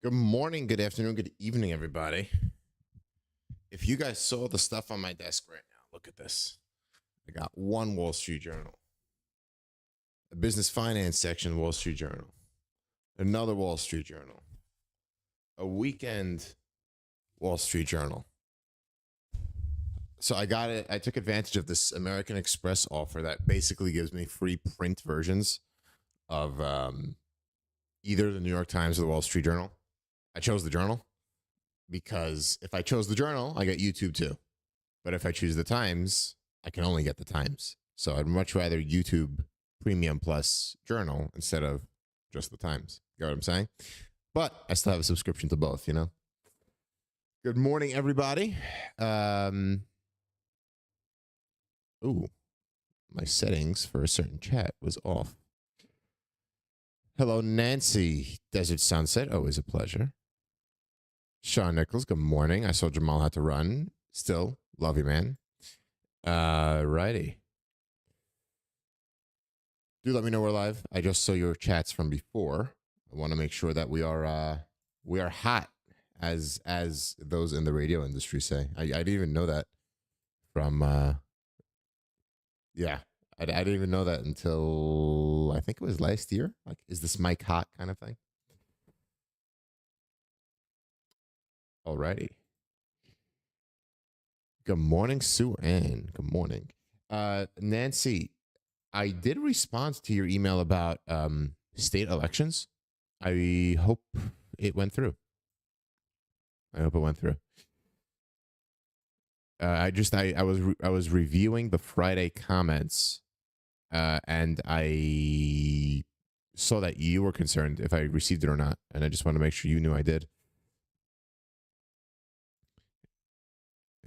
Good morning, good afternoon, good evening, everybody. If you guys saw the stuff on my desk right now, look at this. I got one Wall Street Journal, a business finance section Wall Street Journal, another Wall Street Journal, a weekend Wall Street Journal. So I got it. I took advantage of this American Express offer that basically gives me free print versions of either the New York Times or the Wall Street Journal. I chose the Journal because if I chose the Journal, I get YouTube too. But if I choose the Times, I can only get the Times. So I'd much rather YouTube Premium Plus Journal instead of just the Times. You know what I'm saying? But I still have a subscription to both, you know? Good morning, everybody. Ooh, my settings for a certain chat was off. Hello, Nancy. Desert Sunset, always a pleasure. Sean Nichols, good morning. I saw Jamal had to run. Still, love you, man. Righty. Do let me know we're live. I just saw your chats from before. I want to make sure that we are hot, as those in the radio industry say. I didn't even know that from yeah. I didn't even know that until I think it was last year. Like, is this mic hot kind of thing? Alrighty. Good morning, Sue Ann. Good morning. Nancy, I did respond to your email about state elections. I hope it went through. I was reviewing the Friday comments, and I saw that you were concerned if I received it or not, and I just want to make sure you knew I did.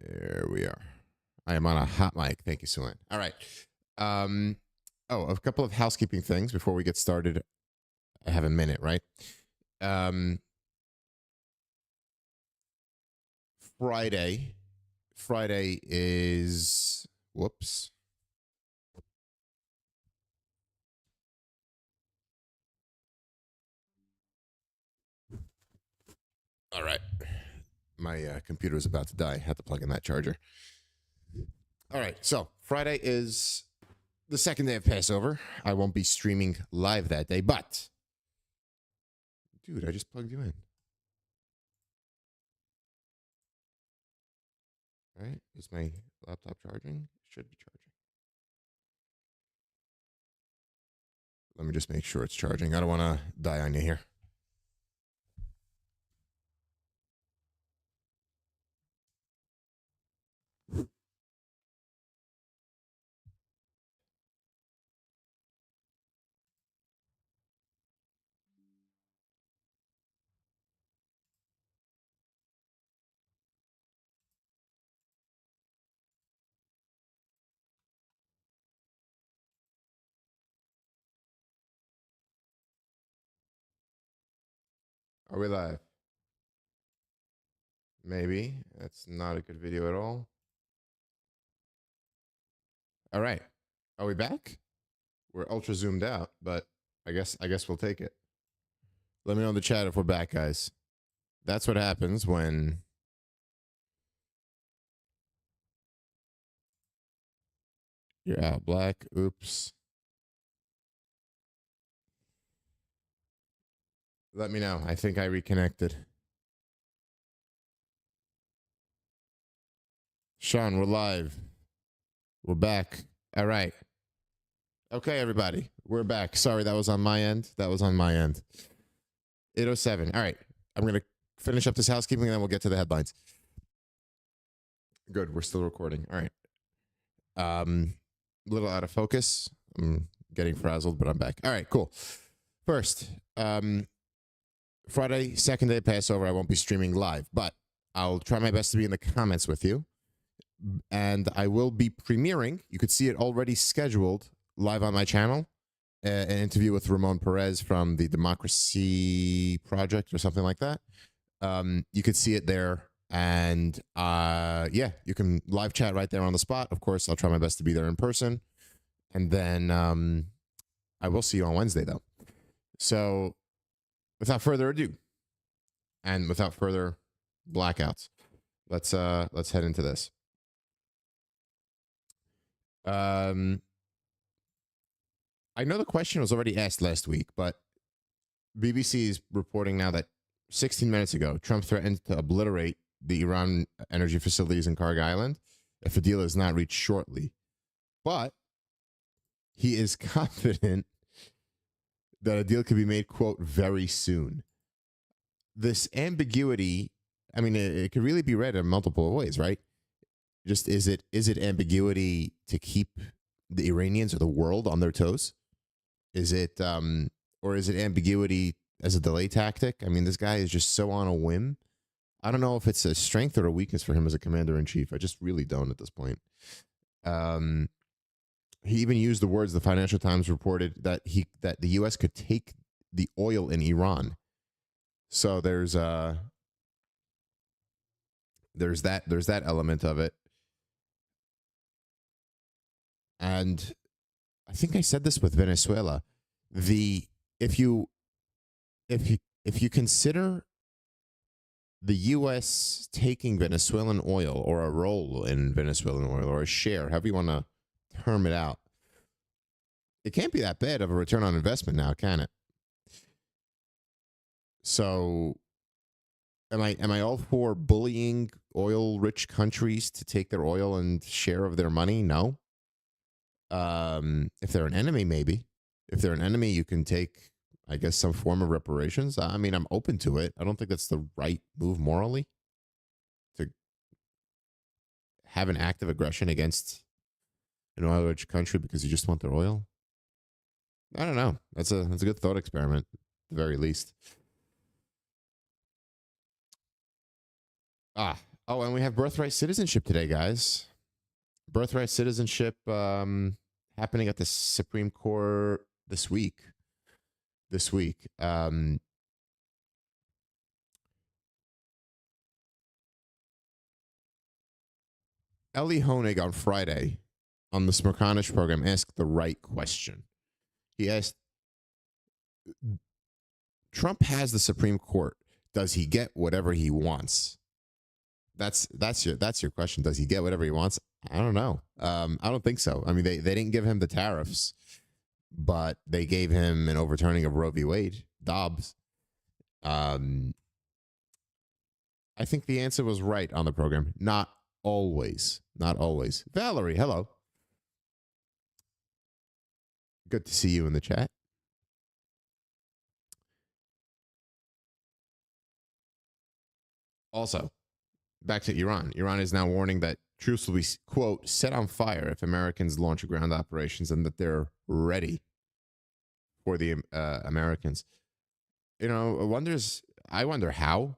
There we are. I am on a hot mic. Thank you, Sulan. All right. A couple of housekeeping things before we get started. I have a minute, right? Friday is, whoops. All right. My computer is about to die. I had to plug in that charger. All right. So Friday is the second day of Passover. I won't be streaming live that day, but dude, I just plugged you in. All right. Is my laptop charging? It should be charging. Let me just make sure it's charging. I don't want to die on you here. Are we live? Maybe. That's not a good video at all. All right. Are we back? We're ultra zoomed out, but I guess we'll take it. Let me know in the chat if we're back, guys. That's what happens when you're out black. Oops. Let me know. I think I reconnected. Sean, we're live. We're back. All right. Okay, everybody. We're back. Sorry, that was on my end. 8:07. All right. I'm going to finish up this housekeeping and then we'll get to the headlines. Good. We're still recording. All right. A little out of focus. I'm getting frazzled, but I'm back. All right, cool. First, Friday, second day of Passover, I won't be streaming live, but I'll try my best to be in the comments with you. And I will be premiering, you could see it already scheduled live on my channel, an interview with Ramon Perez from the Democracy Project or something like that. You could see it there. And yeah, you can live chat right there on the spot. Of course, I'll try my best to be there in person. And then I will see you on Wednesday, though. So without further ado, And without further blackouts, let's head into this. Um, I know the question was already asked last week, but BBC is reporting now that 16 minutes ago, Trump threatened to obliterate the Iran energy facilities in Karg Island if a deal is not reached shortly. But he is confident that a deal could be made, quote, very soon. This ambiguity, I mean, it could really be read in multiple ways, right? Just is it ambiguity to keep the Iranians or the world on their toes? Is it or is it ambiguity as a delay tactic? I mean, this guy is just so on a whim. I don't know if it's a strength or a weakness for him as a commander in chief. I just really don't at this point. He even used the words the Financial Times reported that the U.S. could take the oil in Iran. So there's that element of it. And I think I said this with Venezuela. If you consider the U.S. taking Venezuelan oil or a role in Venezuelan oil or a share, however you want to term it out, it can't be that bad of a return on investment now, can it? So am I all for bullying oil-rich countries to take their oil and share of their money? No. If they're an enemy, maybe. If they're an enemy, you can take, I guess, some form of reparations. I mean, I'm open to it. I don't think that's the right move morally to have an act of aggression against an oil-rich country because you just want their oil. I don't know. That's a good thought experiment, at the very least. Oh, and we have birthright citizenship today, guys. Birthright citizenship happening at the Supreme Court this week. Ellie Honig on Friday on the Smerconish program asked the right question. He asked, Trump has the Supreme Court. Does he get whatever he wants? That's your question. Does he get whatever he wants? I don't know. I don't think so. I mean, they didn't give him the tariffs, but they gave him an overturning of Roe v. Wade, Dobbs. I think the answer was right on the program. Not always. Valerie, hello. Good to see you in the chat. Also, back to Iran. Iran is now warning that troops will be, quote, set on fire if Americans launch ground operations and that they're ready for the Americans. You know, I wonder how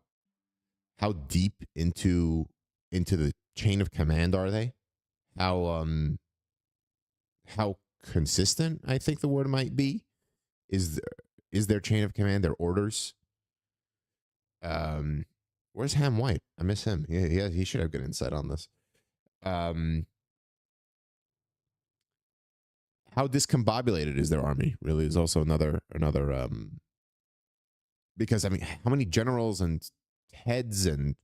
deep into the chain of command are they? How consistent, I think the word might be, is their chain of command, their orders. Where's Ham White? I miss him. He should have good insight on this. How discombobulated is their army? Really, is also another because I mean, how many generals and heads and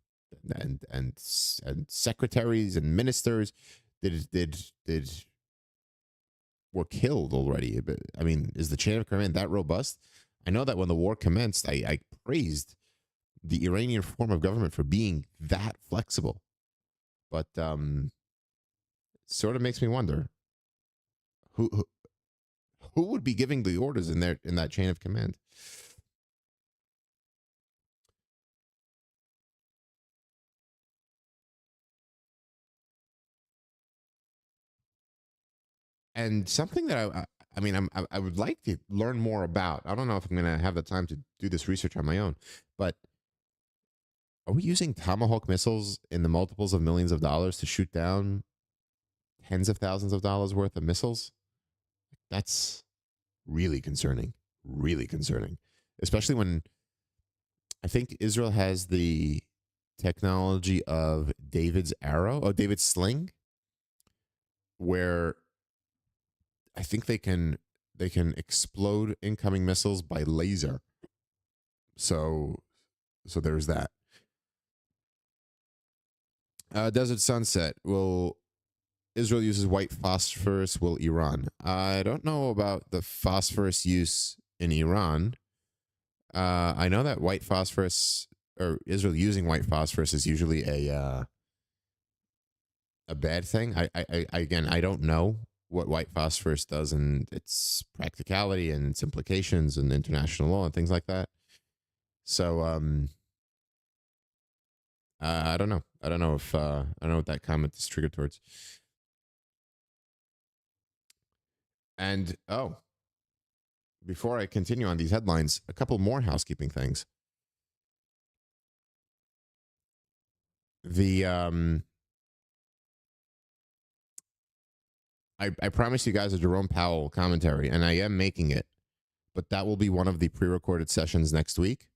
secretaries and ministers did were killed already? But I mean, is the chain of command that robust? I know that when the war commenced, I praised the Iranian form of government for being that flexible, but sort of makes me wonder who would be giving the orders in that chain of command. And something that I would like to learn more about. I don't know if I'm going to have the time to do this research on my own, but are we using Tomahawk missiles in the multiples of millions of dollars to shoot down tens of thousands of dollars worth of missiles? That's really concerning. Really concerning, especially when I think Israel has the technology of David's sling, where I think they can explode incoming missiles by laser. So So there's that. Desert Sunset. Will Israel uses white phosphorus? Will Iran? I don't know about the phosphorus use in Iran. I know that white phosphorus, or Israel using white phosphorus, is usually a bad thing. Again, I don't know what white phosphorus does and its practicality and its implications in international law and things like that. So I don't know. I don't know if I don't know what that comment is triggered towards. And before I continue on these headlines, a couple more housekeeping things. The I promised you guys a Jerome Powell commentary, and I am making it, but that will be one of the pre-recorded sessions next week.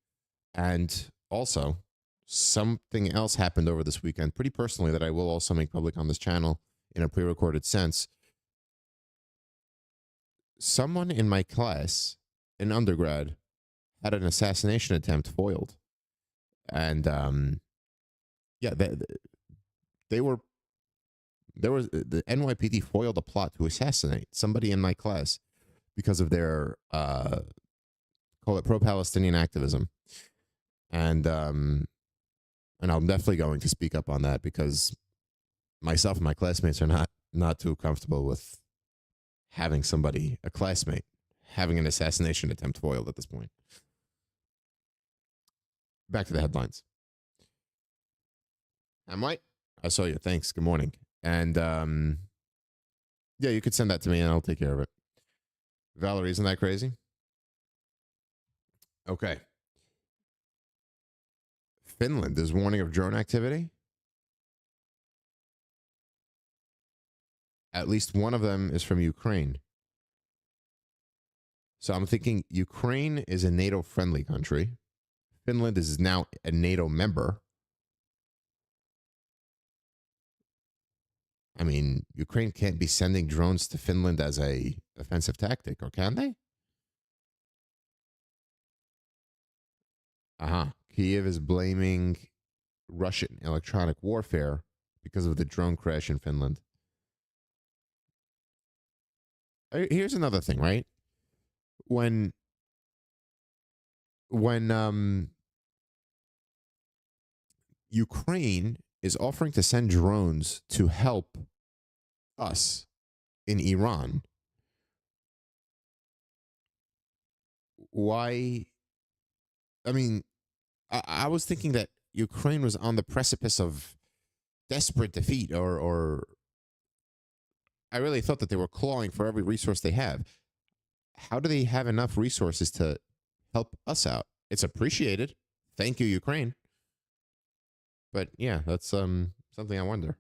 And also, something else happened over this weekend, pretty personally, that I will also make public on this channel in a pre-recorded sense. Someone in my class, in undergrad, had an assassination attempt foiled. And yeah, they were there was the NYPD foiled a plot to assassinate somebody in my class because of their call it pro-Palestinian activism. And I'm definitely going to speak up on that because myself and my classmates are not too comfortable with having somebody, a classmate, having an assassination attempt foiled at this point. Back to the headlines. I'm White. I saw you. Thanks. Good morning. And yeah, you could send that to me and I'll take care of it. Valerie, isn't that crazy? Okay. Finland is warning of drone activity. At least one of them is from Ukraine. So I'm thinking Ukraine is a NATO-friendly country. Finland is now a NATO member. I mean, Ukraine can't be sending drones to Finland as a offensive tactic, or can they? Kiev is blaming Russian electronic warfare because of the drone crash in Finland. Here's another thing, right? When Ukraine is offering to send drones to help us in Iran, why? I mean, I was thinking that Ukraine was on the precipice of desperate defeat, or I really thought that they were clawing for every resource they have. How do they have enough resources to help us out? It's appreciated. Thank you, Ukraine. But yeah, that's something I wonder.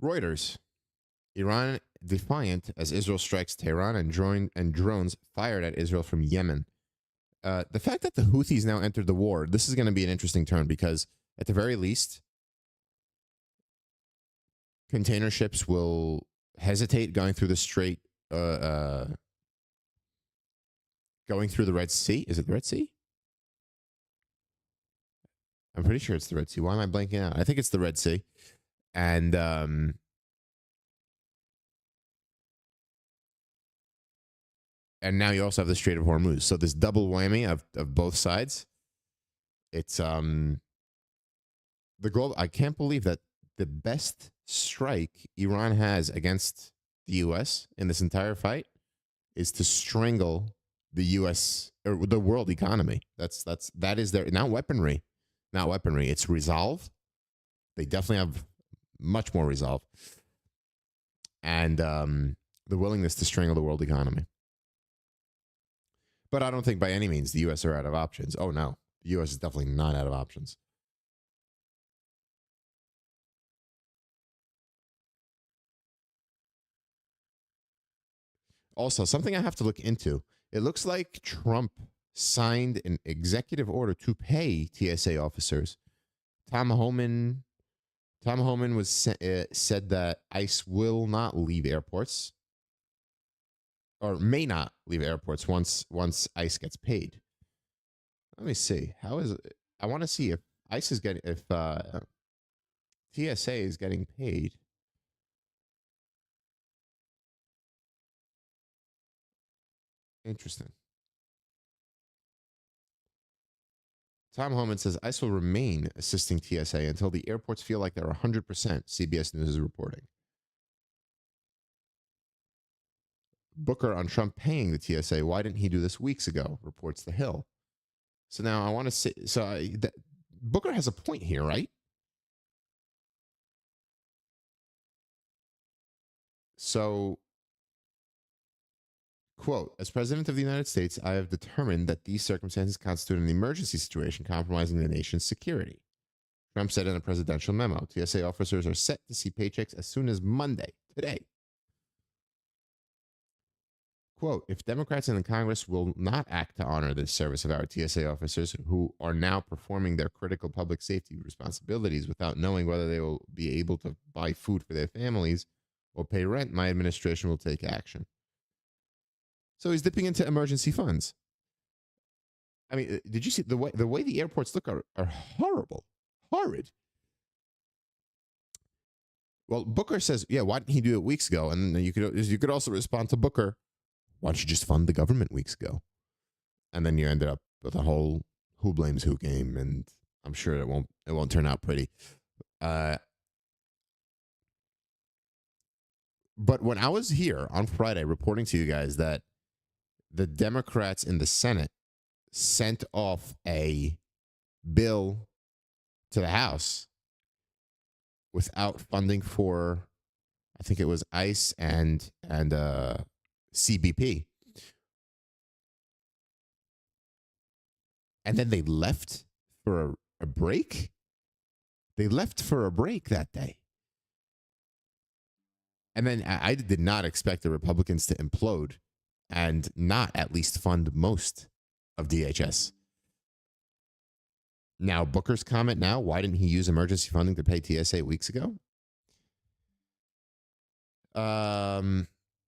Reuters. Iran defiant as Israel strikes Tehran and drones fired at Israel from Yemen. The fact that the Houthis now entered the war, this is going to be an interesting turn because at the very least, container ships will hesitate going through the Strait, going through the Red Sea. Is it the Red Sea? I'm pretty sure it's the Red Sea. Why am I blanking out? I think it's the Red Sea. And now you also have the Strait of Hormuz. So this double whammy of both sides. It's the goal. I can't believe that the best strike Iran has against the U.S. in this entire fight is to strangle the U.S. or the world economy. That is their not weaponry. It's resolve. They definitely have much more resolve, and the willingness to strangle the world economy. But I don't think by any means the U.S. are out of options. Oh no, the U.S. is definitely not out of options. Also, something I have to look into. It looks like Trump signed an executive order to pay TSA officers. Tom Homan was said that ICE will not leave airports. or may not leave airports once ICE gets paid. Let me see. How is it? I want to see if ICE is getting if TSA is getting paid. Interesting. Tom Homan says ICE will remain assisting TSA until the airports feel like they're 100%. CBS News is reporting. Booker on Trump paying the TSA. Why didn't he do this weeks ago? Reports The Hill. So now I want to say, Booker has a point here, right? So, quote, as president of the United States, I have determined that these circumstances constitute an emergency situation compromising the nation's security. Trump said in a presidential memo, TSA officers are set to see paychecks as soon as Monday, today. Quote, if Democrats in the Congress will not act to honor the service of our TSA officers who are now performing their critical public safety responsibilities without knowing whether they will be able to buy food for their families or pay rent, my administration will take action. So he's dipping into emergency funds. I mean, did you see the way the airports look are horrible, horrid. Well, Booker says, yeah, why didn't he do it weeks ago? And you could also respond to Booker, why don't you just fund the government weeks ago? And then you ended up with a whole who blames who game, and I'm sure it won't turn out pretty. But when I was here on Friday reporting to you guys that the Democrats in the Senate sent off a bill to the House without funding for, I think it was ICE and CBP. And then they left for a break. They left for a break that day. And then I did not expect the Republicans to implode and not at least fund most of DHS. Now, Booker's comment now, why didn't he use emergency funding to pay TSA weeks ago?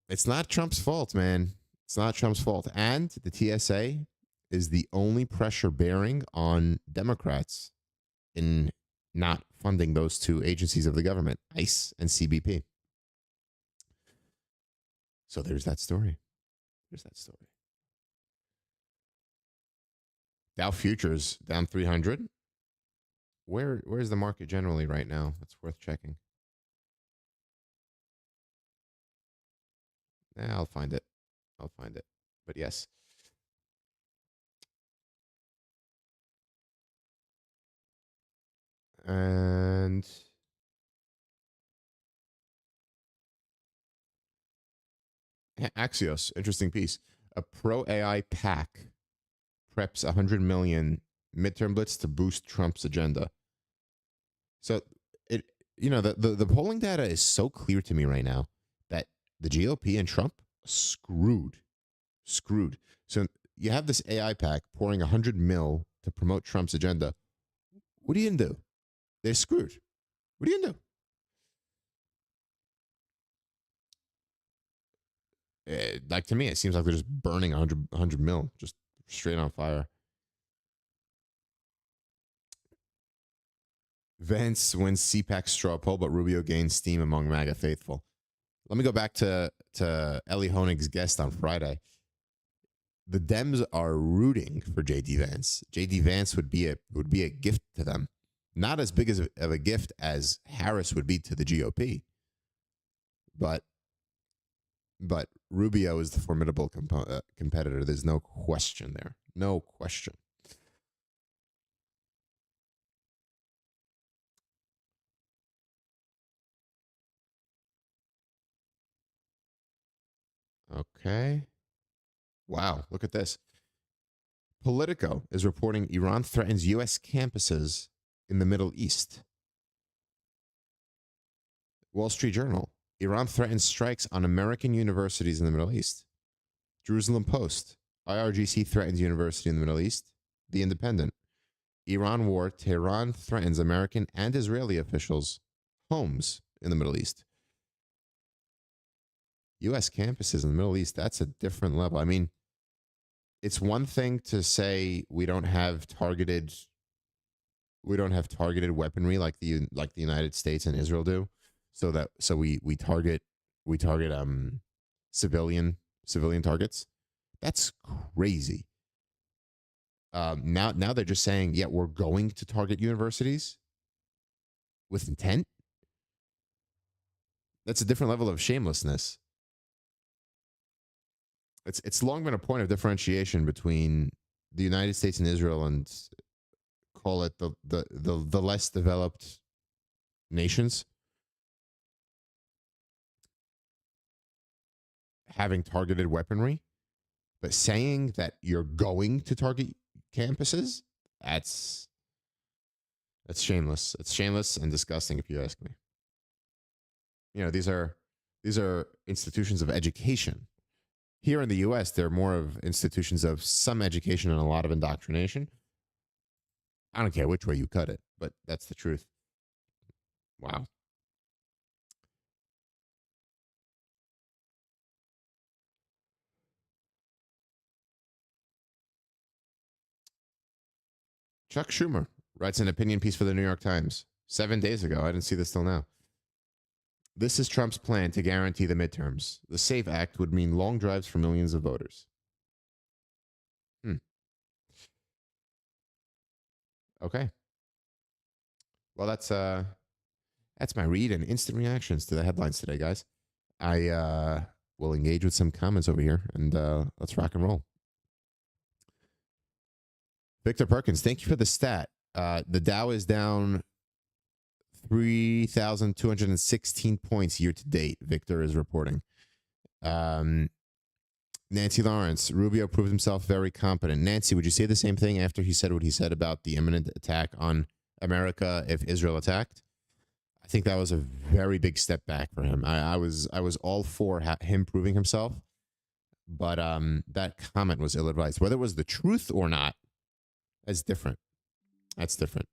It's not Trump's fault, man. It's not Trump's fault. And the TSA is the only pressure bearing on Democrats in not funding those two agencies of the government, ICE and CBP. So there's that story. Dow futures down 300. Where's the market generally right now? That's worth checking. I'll find it. But yes. And Axios, interesting piece. A pro AI PAC preps 100 million midterm blitz to boost Trump's agenda. So the polling data is so clear to me right now that the GOP and Trump screwed. So you have this AI PAC pouring 100 mil to promote Trump's agenda. What are you gonna do? They're screwed. What are you gonna do? Like to me, it seems like they're just burning 100 mil, just straight on fire. Vance wins CPAC straw poll, but Rubio gains steam among MAGA faithful. Let me go back to Ellie Honig's guest on Friday. The Dems are rooting for J.D. Vance. J.D. Vance would be a gift to them, not as big of a gift as Harris would be to the GOP, but Rubio is the formidable competitor. There's no question there. No question. Okay. Wow, look at this. Politico is reporting Iran threatens U.S. campuses in the Middle East. Wall Street Journal, Iran threatens strikes on American universities in the Middle East. Jerusalem Post, IRGC threatens university in the Middle East. The Independent, Iran war, Tehran threatens American and Israeli officials' homes in the Middle East. U.S. campuses in the Middle East, that's a different level. I mean, it's one thing to say we don't have targeted weaponry like the United States and Israel do. So we target civilian targets. That's crazy. Now they're just saying, yeah, we're going to target universities with intent. That's a different level of shamelessness. It's long been a point of differentiation between the United States and Israel, and call it the less developed nations having targeted weaponry, but saying that you're going to target campuses, that's shameless. It's shameless and disgusting, if you ask me. You know, these are institutions of education. Here in the U.S., they're more of institutions of some education and a lot of indoctrination. I don't care which way you cut it, but that's the truth. Wow. Chuck Schumer writes an opinion piece for the New York Times 7 days ago. I didn't see this till now. This is Trump's plan to guarantee the midterms. The SAFE Act would mean long drives for millions of voters. Okay. Well, that's my read and instant reactions to the headlines today, guys. I will engage with some comments over here, and let's rock and roll. Victor Perkins, thank you for the stat. The Dow is down 3,216 points year to date. Victor is reporting. Nancy Lawrence, Rubio proved himself very competent. Nancy, would you say the same thing after he said what he said about the imminent attack on America if Israel attacked? I think that was a very big step back for him. I was all for him proving himself, but that comment was ill-advised. Whether it was the truth or not, that's different. That's different.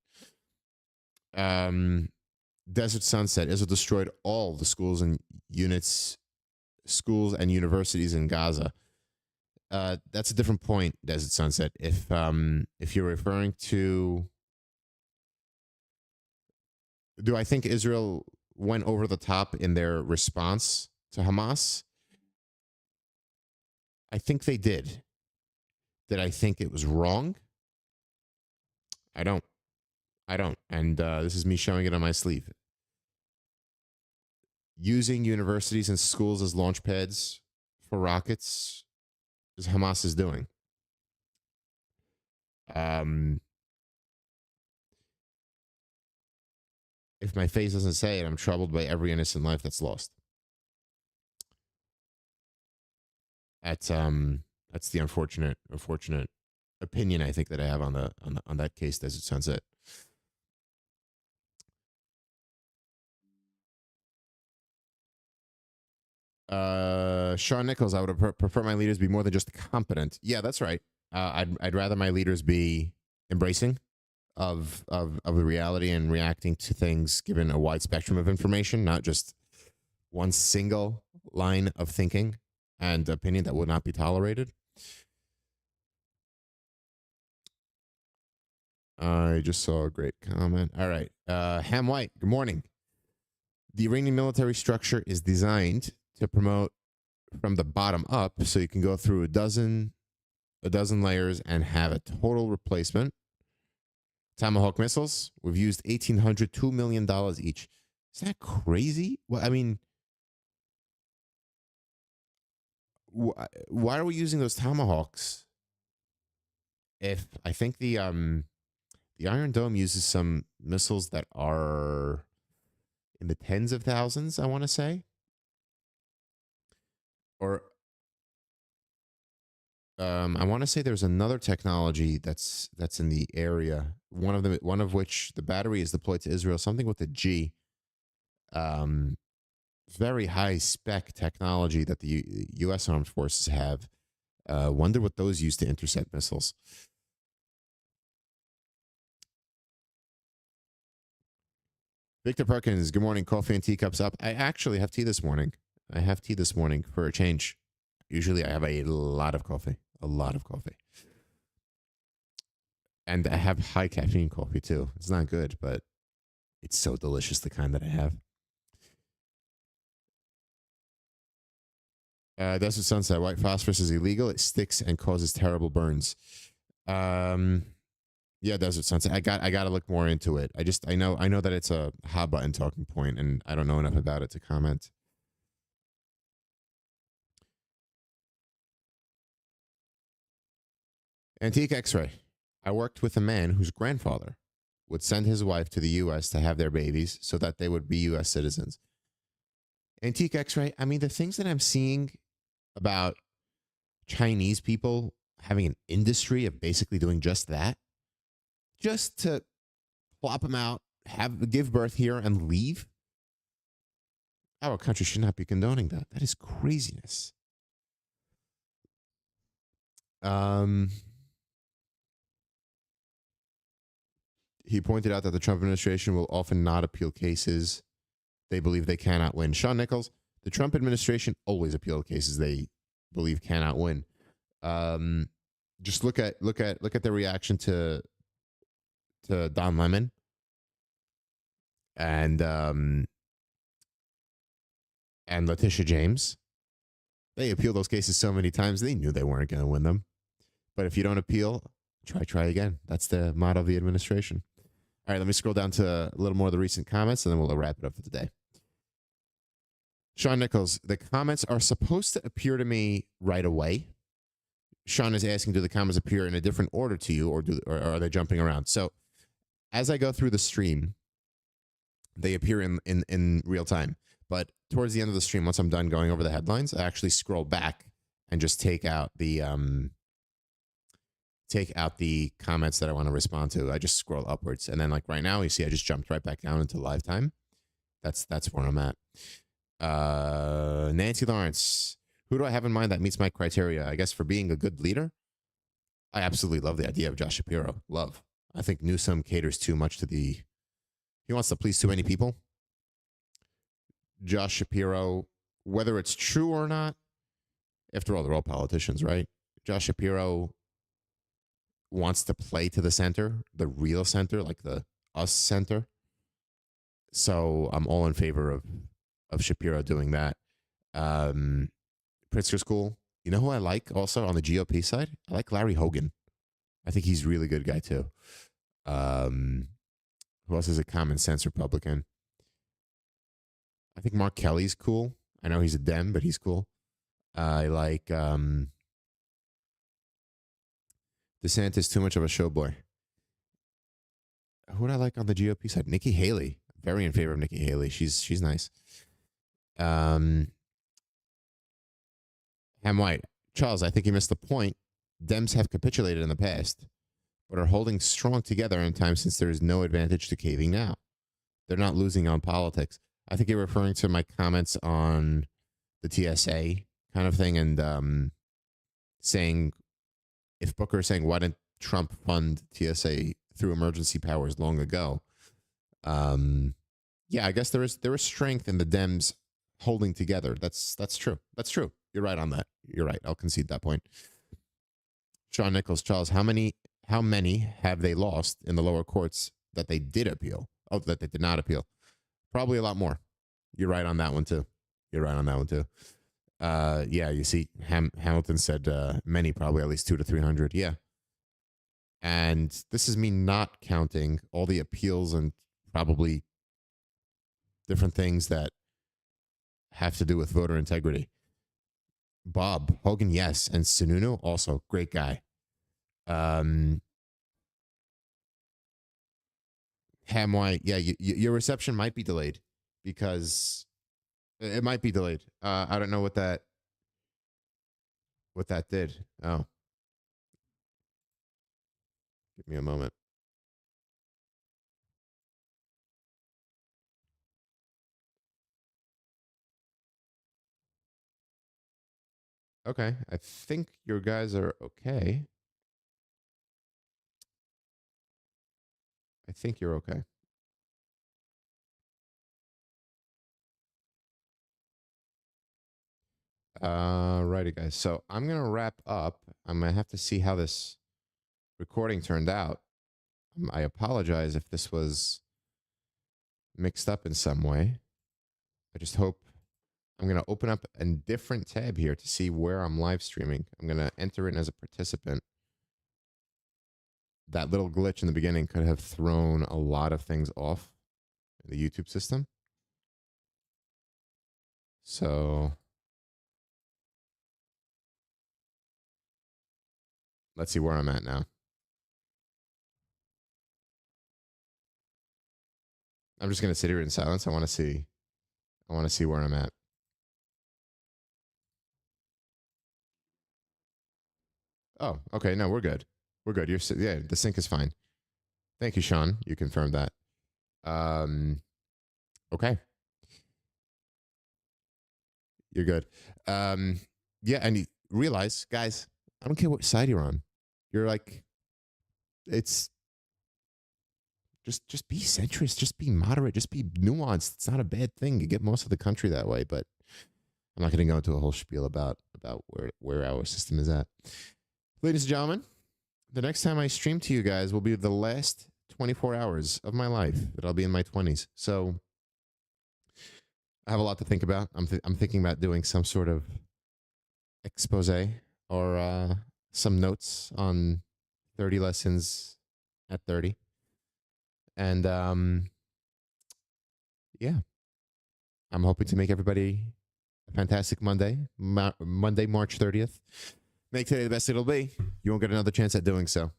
Desert Sunset, Israel destroyed all the schools and universities in Gaza. That's a different point, Desert Sunset. If you're referring to, do I think Israel went over the top in their response to Hamas? I think they did. Did I think it was wrong? I don't. And this is me showing it on my sleeve. Using universities and schools as launch pads for rockets is Hamas is doing. If my face doesn't say it, I'm troubled by every innocent life that's lost. That's the unfortunate opinion I think that I have on that case, Desert Sunset. Sean Nichols, I would prefer my leaders be more than just competent. Yeah, that's right. I'd rather my leaders be embracing of the reality and reacting to things given a wide spectrum of information, not just one single line of thinking and opinion that would not be tolerated. I just saw a great comment. All right. Ham White, good morning. The Iranian military structure is designed to promote from the bottom up, so you can go through a dozen layers and have a total replacement. Tomahawk missiles, we've used $1,800, $2 million each. Is that crazy? Well, I mean, why are we using those Tomahawks? If I think the Iron Dome uses some missiles that are in the tens of thousands, I want to say. Or I want to say there's another technology that's in the area. One of which the battery is deployed to Israel. Something with a G. Very high spec technology that the U.S. Armed Forces have. Wonder what those use to intercept missiles. Victor Perkins, good morning. Coffee and teacups up. I actually have tea this morning. I have tea this morning for a change. Usually I have a lot of coffee. A lot of coffee. And I have high caffeine coffee too. It's not good, but it's so delicious, the kind that I have. Desert Sunset, white phosphorus is illegal. It sticks and causes terrible burns. Um, yeah, Desert Sunset. I got to look more into it. I know that it's a hot button talking point, and I don't know enough about it to comment. Antique X-ray. I worked with a man whose grandfather would send his wife to the U.S. to have their babies so that they would be U.S. citizens. Antique X-ray. I mean, the things that I'm seeing about Chinese people having an industry of basically doing just that, just to plop them out, give birth here, and leave. Our country should not be condoning that. That is craziness. Um, he pointed out that the Trump administration will often not appeal cases they believe they cannot win. Sean Nichols, the Trump administration always appeal cases they believe cannot win. Just look at their reaction to Don Lemon and Letitia James. They appealed those cases so many times they knew they weren't going to win them. But if you don't appeal, try again. That's the motto of the administration. All right, let me scroll down to a little more of the recent comments, and then we'll wrap it up for today. Sean Nichols, the comments are supposed to appear to me right away. Sean is asking, do the comments appear in a different order to you, or are they jumping around? So as I go through the stream, they appear in real time. But towards the end of the stream, once I'm done going over the headlines, I actually scroll back and just take out the comments that I want to respond to. I just scroll upwards, and then like right now, you see I just jumped right back down into live time. That's where I'm at. Nancy Lawrence, who do I have in mind that meets my criteria? I guess for being a good leader, I absolutely love the idea of Josh Shapiro. Love. I think Newsom caters too much to he wants to please too many people. Josh Shapiro, whether it's true or not, after all, they're all politicians, right? Josh Shapiro wants to play to the center, the real center, like the us center. So I'm all in favor of Shapiro doing that. Pritzker School. You know who I like also on the GOP side? I like Larry Hogan. I think he's a really good guy too. Who else is a common sense Republican? I think Mark Kelly's cool. I know he's a Dem, but he's cool. I like DeSantis, too much of a showboy. Who would I like on the GOP side? Nikki Haley. Very in favor of Nikki Haley. She's nice. Ham White. Charles, I think you missed the point. Dems have capitulated in the past, but are holding strong together in times since there is no advantage to caving now. They're not losing on politics. I think you're referring to my comments on the TSA kind of thing, and saying, if Booker is saying, why didn't Trump fund TSA through emergency powers long ago? Yeah, I guess there is strength in the Dems holding together. That's true. That's true. You're right on that. You're right. I'll concede that point. Sean Nichols, Charles, how many have they lost in the lower courts that they did appeal? Oh, that they did not appeal. Probably a lot more. You're right on that one too. Yeah, you see, Hamilton said many, probably at least 200 to 300. Yeah. And this is me not counting all the appeals and probably different things that have to do with voter integrity. Bob Hogan, yes, and Sununu, also great guy. Ham White, yeah, your reception might be delayed because it might be delayed. I don't know what that did. Oh, give me a moment. Okay, I think your guys are okay. I think you're okay. Righty, guys. So I'm gonna wrap up. I'm gonna have to see how this recording turned out. I apologize if this was mixed up in some way. I just hope. I'm gonna open up a different tab here to see where I'm live streaming. I'm gonna enter it as a participant. That little glitch in the beginning could have thrown a lot of things off in the YouTube system. So let's see where I'm at now. I'm just gonna sit here in silence. I want to see where I'm at. Oh, okay. No, we're good. We're good. Yeah, the sync is fine. Thank you, Sean. You confirmed that. Okay. You're good. Yeah, and you realize, guys, I don't care what side you're on. You're like, it's just be centrist, just be moderate, just be nuanced. It's not a bad thing. You get most of the country that way, but I'm not going to go into a whole spiel about where our system is at. Ladies and gentlemen, the next time I stream to you guys will be the last 24 hours of my life that I'll be in my 20s. So I have a lot to think about. I'm thinking about doing some sort of expose or some notes on 30 lessons at 30. And yeah, I'm hoping to make everybody a fantastic Monday, Monday, March 30th. Make today the best it'll be. You won't get another chance at doing so.